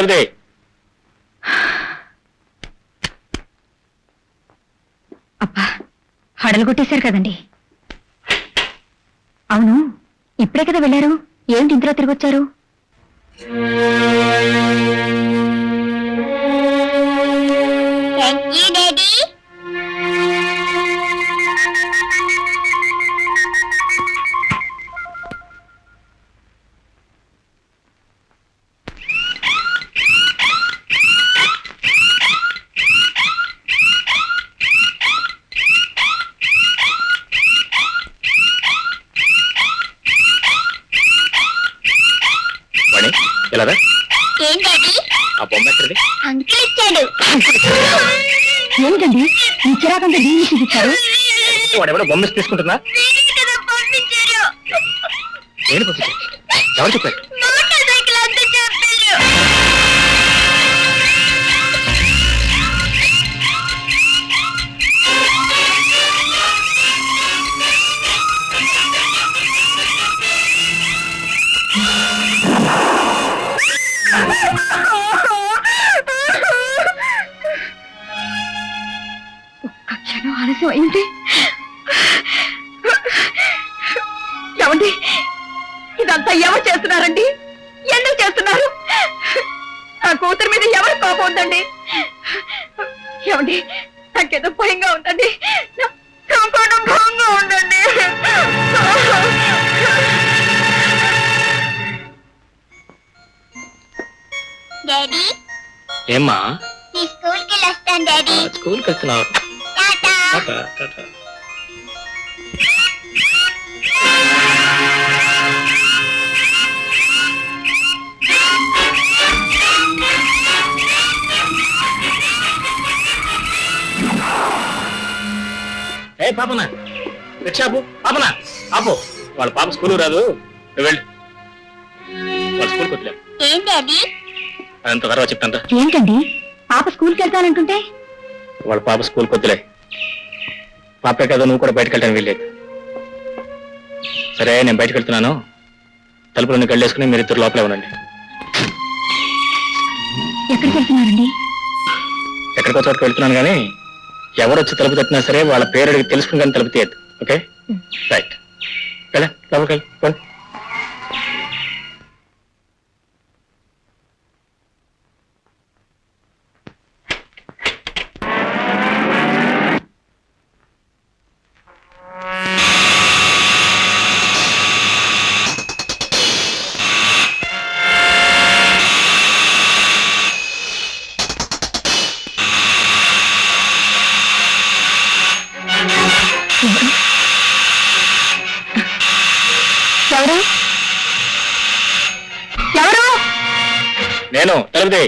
తలుపుదే. అబ్బా, హడలు కొట్టేశారు కదండి. అవును, ఇప్పుడే కదా వెళ్ళారు, ఏంటి ఇంతలో తిరిగి వచ్చారు? ఎలారా? ఆ బొమ్మ ఎక్కడిది? అంకుల్ ఇచ్చాడు. ఏంటండి ఈ చిరాకంతా దీన్ని చూపించారు? వాడెవడో బొమ్మ తీసుకుంటున్నా? నేను పంపించాను. ఎవరు చెప్పారు? ఆలస్యం అయింది. ఏమండి, ఇదంతా ఎవరు చేస్తున్నారండి? ఎందుకు చేస్తున్నారు? నా కూతురు మీద ఎవరు కోపం ఉందండి? ఏమండి, నాకేదో భయంగా ఉందండి. భయంగా ఉందండి. డాడీ, ఏమ్మా? నీ స్కూల్కి వెళ్ళొస్తాను డాడీ. స్కూల్కి వెళ్తున్నావు? టాటా. ఏ పాపనా, రిక్షా ఆపు. పాపనా ఆపు. వాళ్ళ పాప స్కూల్ రాదు, నువ్వు వెళ్ళు. వాళ్ళ స్కూల్కి వదిలే. ఏం డాడీ? అదంత తర్వాత చెప్తాను. ఏంటండి, పాప స్కూల్కి వెళ్తానంటుంటే? వాళ్ళ పాప స్కూల్కి వద్దులే. పాపే కదా, నువ్వు కూడా బయటకు వెళ్ళడానికి వీల్లేదు. సరే, నేను బయటకు వెళ్తున్నాను. తలుపులన్నీ కళ్ళేసుకుని మీరు ఇద్దరు లోపలే ఉండండి. ఎక్కడికి వెళ్తున్నారండి? ఎక్కడికో చోటుకు వెళ్తున్నాను, కానీ ఎవరు వచ్చి తలుపు తట్టినా సరే వాళ్ళ పేరు అడిగి తెలుసుకుని కానీ తలుపు తీయద్దు. Okay, right. వెళ్ళ లోపలికి వెళ్ళి. ఎవరు? ఎవరు? నేను. తలుపుదే.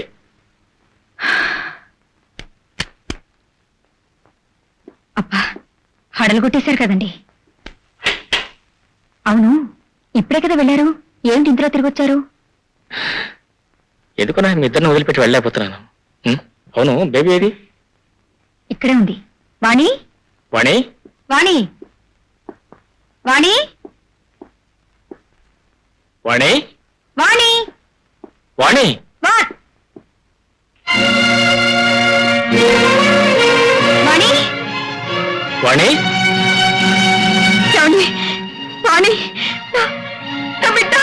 అబ్బా, హడలు కొట్టేశారు కదండి. అవును, ఇప్పుడే కదా వెళ్ళారు, ఏంటి ఇంతలో తిరిగి వచ్చారు? ఎందుకు నా మీ ఇద్దరిని వదిలిపెట్టి వెళ్ళలేకపోతున్నాను. అవును, బేబీ ఏది? ఇక్కడే ఉంది. వాణి, వాణి, వాణి, వాణి, వాణి, వాణి, వాణి, వాణి, వాణి, వాణి, వాణి, నా బిడ్డ.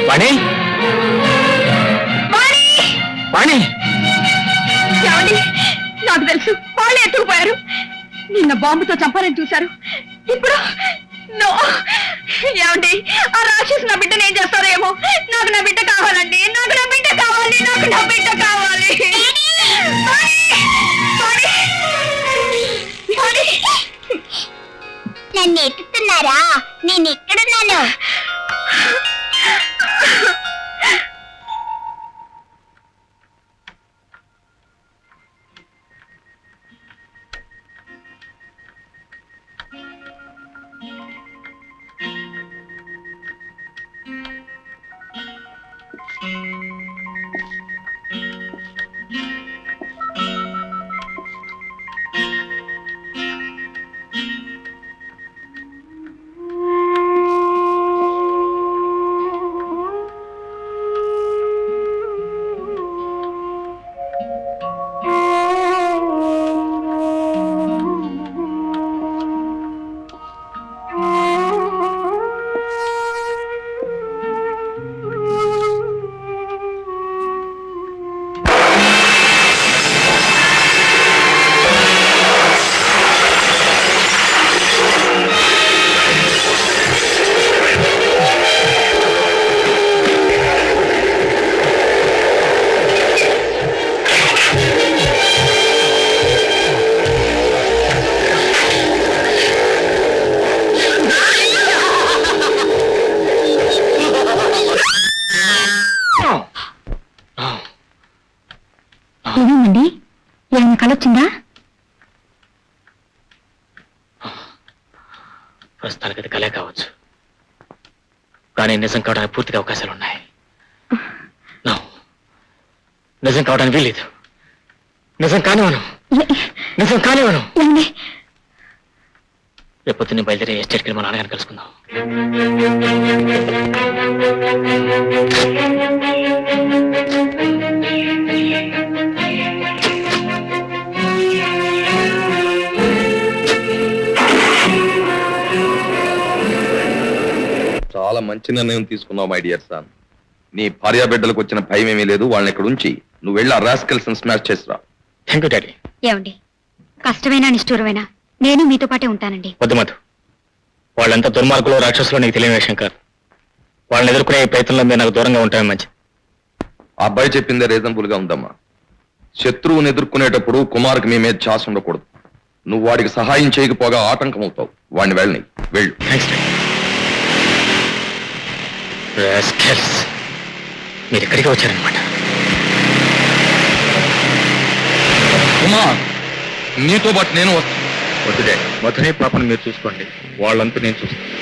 వాణి, వాణి, వాణి. ఏమండి, నాకు తెలుసు, వాళ్ళే ఎత్తుకుపోయారు. నిన్న బాంబుతో చంపాలని చూశారు, ఇప్పుడు నో. ఏమండి, ఆ రాక్షసు నా బిడ్డను ఏం చేస్తారేమో. నాకు నా బిడ్డ కావాలండి, నాకు నా బిడ్డ కావాలి, నాకు నా బిడ్డ కావాలి. నన్ను ఎత్తుతున్నారా? నేను ఎక్కడున్నాను? ఏమైందండి? ఏమైనా కలొచ్చిందా? ప్రస్తుతానికి అది కలే కావచ్చు, కానీ నిజం కావడానికి పూర్తిగా అవకాశాలు ఉన్నాయి. No. నిజం కావడానికి వీల్లేదు. నిజం కానివను. నిజం కానివను. ఏమండి? రేపు పొద్దున్నే బయలుదేరి ఎస్టేట్కి వెళ్ళి మా నాన్నగారిని కలుసుకుందాం. చాలా మంచి నిర్ణయం తీసుకున్నావు మై డియర్ సన్. నీ భార్య బిడ్డలకు వచ్చిన భయం ఏమీ లేదు. వాళ్ళని ఇక్కడ ఉంచి నువ్వు వెళ్ళి ఆ రాస్కల్స్ స్మాష్ చేసిరా. Thank you daddy. ఏమండి, కష్టమైనా నిష్ఠూరమైనా నేను మీతో పాటే ఉంటానండి. వద్దు మధు, వాళ్ళంతా దుర్మార్గులు రాక్షసులు నీకు తెలియని విషయం కాదు. వాళ్ళని ఎదుర్కొనే ఈ ప్రయత్నంలో మీరు నాకు దూరంగా ఉంటామే మంచిది. ఆ అబ్బాయి చెప్పిందే రీజనబుల్ గా ఉందమ్మా. శత్రువుని ఎదుర్కొనేటప్పుడు కుమార్కి మీ మీద ఛాన్స్ ఉండకూడదు. నువ్వు వాడికి సహాయం చేయకపోగా ఆటంకం అవుతావు. వాడిని వెళ్ళని వెళ్ళు. Thanks daddy. రాస్కెల్స్, మీరు ఇక్కడికి వచ్చారనమాట. కుమార్, నీతో పాటు నేను వస్తాను. వద్దు డాడీ, మధునే పాపను మీరు చూసుకోండి, వాళ్ళంతా నేను చూస్తాను.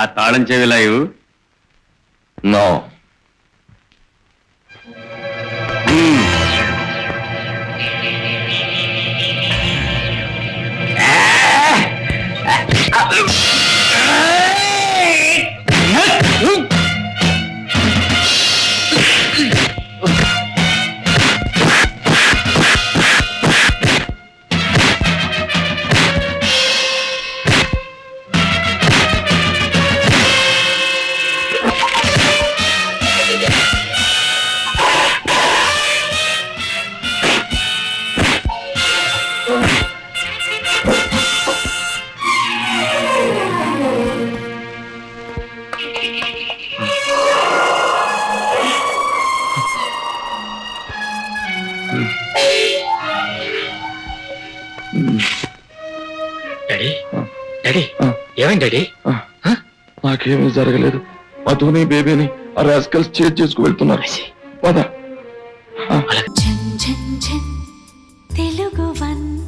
ఆ తాళం చెవిలాయు నో. డాడీ, డాడీ, ఏమైంది డాడీ? నాకేమీ జరగలేదు. మధుని బేబీని ఆ రాస్కల్స్ చేజ్ చేసుకు వెళ్తున్నారు. పద. అలాగే. తెలుగు వంద